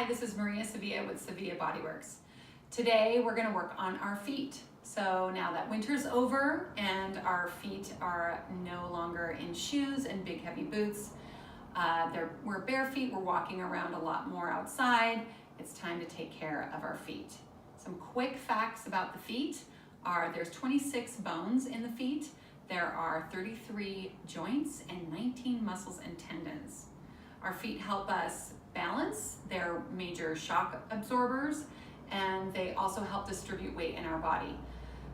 Hi, this is Maria Sevilla with Sevilla Bodyworks. Today we're going to work on our feet. So now that winter's over and our feet are no longer in shoes and big heavy boots, we're bare feet, we're walking around a lot more outside, it's time to take care of our feet. Some quick facts about the feet are there's 26 bones in the feet, there are 33 joints and 19 muscles and tendons. Our feet help us balance, they're major shock absorbers, and they also help distribute weight in our body.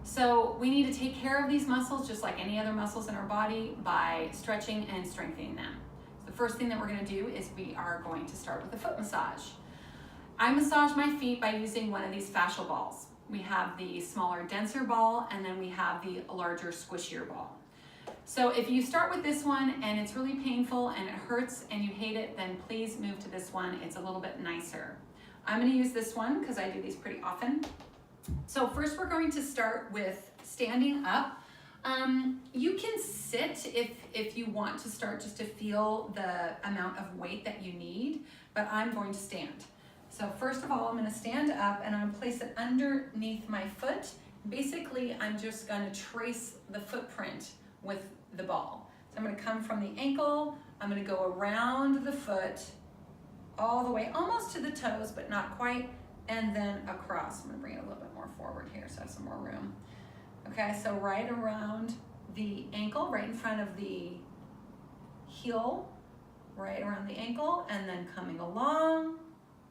So we need to take care of these muscles just like any other muscles in our body by stretching and strengthening them. So the first thing that we're going to do is we are going to start with a foot massage. I massage my feet by using one of these fascial balls. We have the smaller, denser ball, and then we have the larger, squishier ball. So if you start with this one and it's really painful and it hurts and you hate it, then please move to this one. It's a little bit nicer. I'm going to use this one because I do these pretty often. So first we're going to start with standing up. You can sit if you want to start just to feel the amount of weight that you need, but I'm going to stand. So first of all, I'm going to stand up and I'm going to place it underneath my foot. Basically, I'm just going to trace the footprint with the ball. So I'm going to come from the ankle, I'm going to go around the foot all the way almost to the toes, but not quite, and then across. I'm going to bring it a little bit more forward here so I have some more room. Okay, so right around the ankle, right in front of the heel, right around the ankle, and then coming along,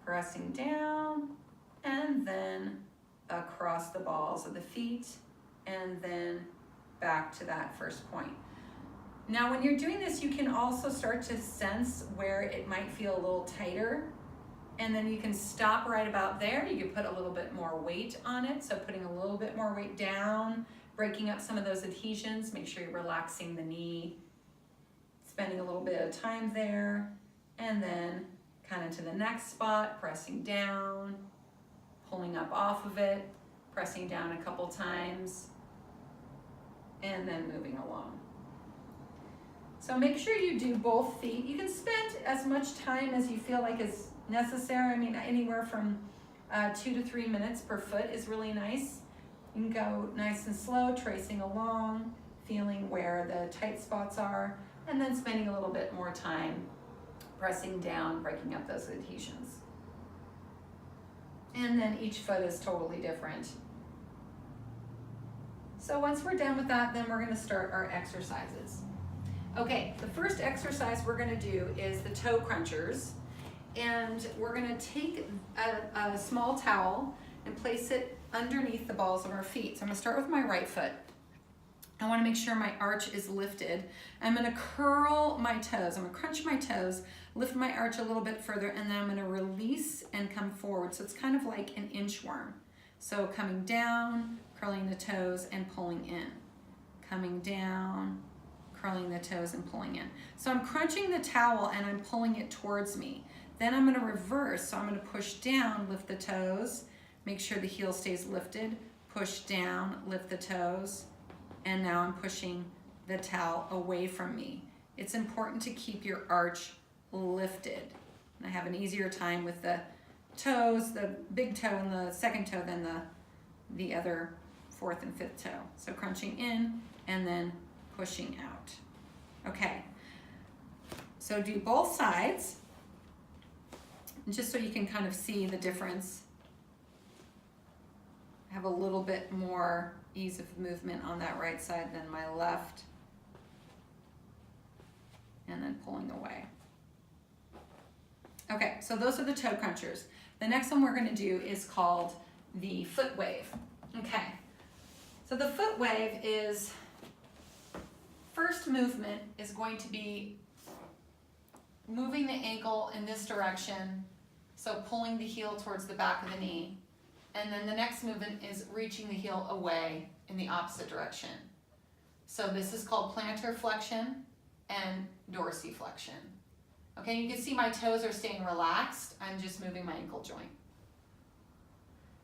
pressing down, and then across the balls of the feet, and then back to that first point. Now when you're doing this, you can also start to sense where it might feel a little tighter, and then you can stop right about there. You can put a little bit more weight on it, so putting a little bit more weight down, breaking up some of those adhesions. Make sure you're relaxing the knee, spending a little bit of time there, and then kind of to the next spot, pressing down, pulling up off of it, pressing down a couple times, and then moving along. So make sure you do both feet. You can spend as much time as you feel like is necessary. I mean, anywhere from 2 to 3 minutes per foot is really nice. You can go nice and slow, tracing along, feeling where the tight spots are, and then spending a little bit more time pressing down, breaking up those adhesions. And then each foot is totally different. So once we're done with that, then we're going to start our exercises. Okay, the first exercise we're going to do is the toe crunchers. And we're going to take a small towel and place it underneath the balls of our feet. So I'm going to start with my right foot. I want to make sure my arch is lifted. I'm going to curl my toes. I'm going to crunch my toes, lift my arch a little bit further, and then I'm going to release and come forward. So it's kind of like an inchworm. So coming down, curling the toes, and pulling in. Coming down, curling the toes, and pulling in. So I'm crunching the towel and I'm pulling it towards me. Then I'm going to reverse. So I'm going to push down, lift the toes, make sure the heel stays lifted, push down, lift the toes, and now I'm pushing the towel away from me. It's important to keep your arch lifted. And I have an easier time with the toes, the big toe and the second toe than the other fourth and fifth toe. So crunching in and then pushing out. Okay, so do both sides, just so you can kind of see the difference. I have a little bit more ease of movement on that right side than my left. And then pulling away. Okay, so those are the toe crunchers. The next one we're going to do is called the foot wave. Okay, so the foot wave is, first movement is going to be moving the ankle in this direction, so pulling the heel towards the back of the knee. And then the next movement is reaching the heel away in the opposite direction. So this is called plantar flexion and dorsiflexion. Okay, you can see my toes are staying relaxed. I'm just moving my ankle joint.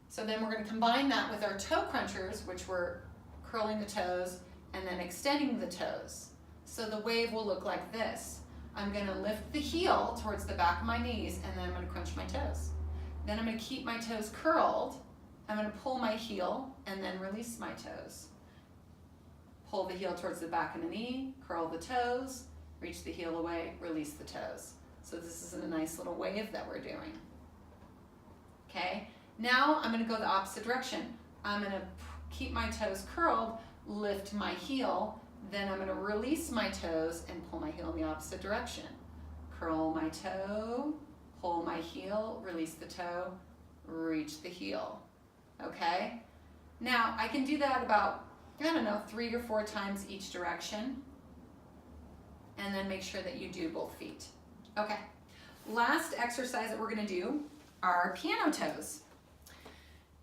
So then we're going to combine that with our toe crunchers, which we're curling the toes and then extending the toes. So the wave will look like this. I'm going to lift the heel towards the back of my knees and then I'm going to crunch my toes. Then I'm gonna keep my toes curled. I'm gonna pull my heel and then release my toes. Pull the heel towards the back of the knee, curl the toes, reach the heel away, release the toes. So this is a nice little wave that we're doing. Okay, now I'm gonna go the opposite direction. I'm gonna keep my toes curled, lift my heel, then I'm gonna release my toes and pull my heel in the opposite direction. Curl my toe, pull my heel, release the toe, reach the heel, okay? Now, I can do that about, I don't know, 3 or 4 times each direction, and then make sure that you do both feet. Okay, last exercise that we're gonna do are piano toes.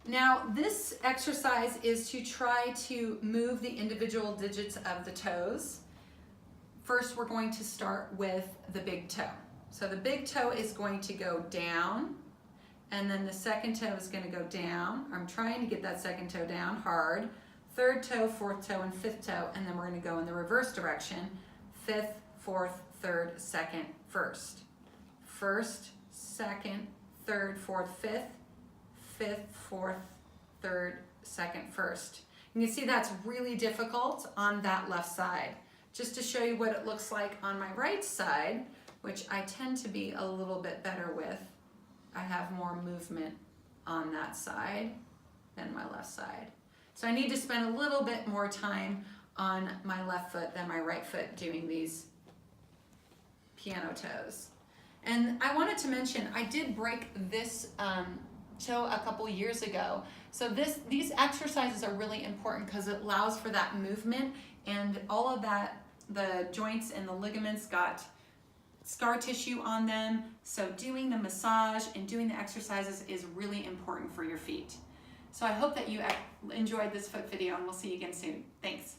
Now, this exercise is to try to move the individual digits of the toes. First, we're going to start with the big toe. So the big toe is going to go down, and then the second toe is going to go down. I'm trying to get that second toe down hard. Third toe, fourth toe, and fifth toe, and then we're going to go in the reverse direction. Fifth, fourth, third, second, first. First, second, third, fourth, fifth. Fifth, fourth, third, second, first. You can see that's really difficult on that left side. Just to show you what it looks like on my right side, which I tend to be a little bit better with. I have more movement on that side than my left side. So I need to spend a little bit more time on my left foot than my right foot doing these piano toes. And I wanted to mention, I did break this toe a couple years ago. So these exercises are really important because it allows for that movement, and all of that, the joints and the ligaments got scar tissue on them. So doing the massage and doing the exercises is really important for your feet. So I hope that you enjoyed this foot video, and we'll see you again soon. Thanks.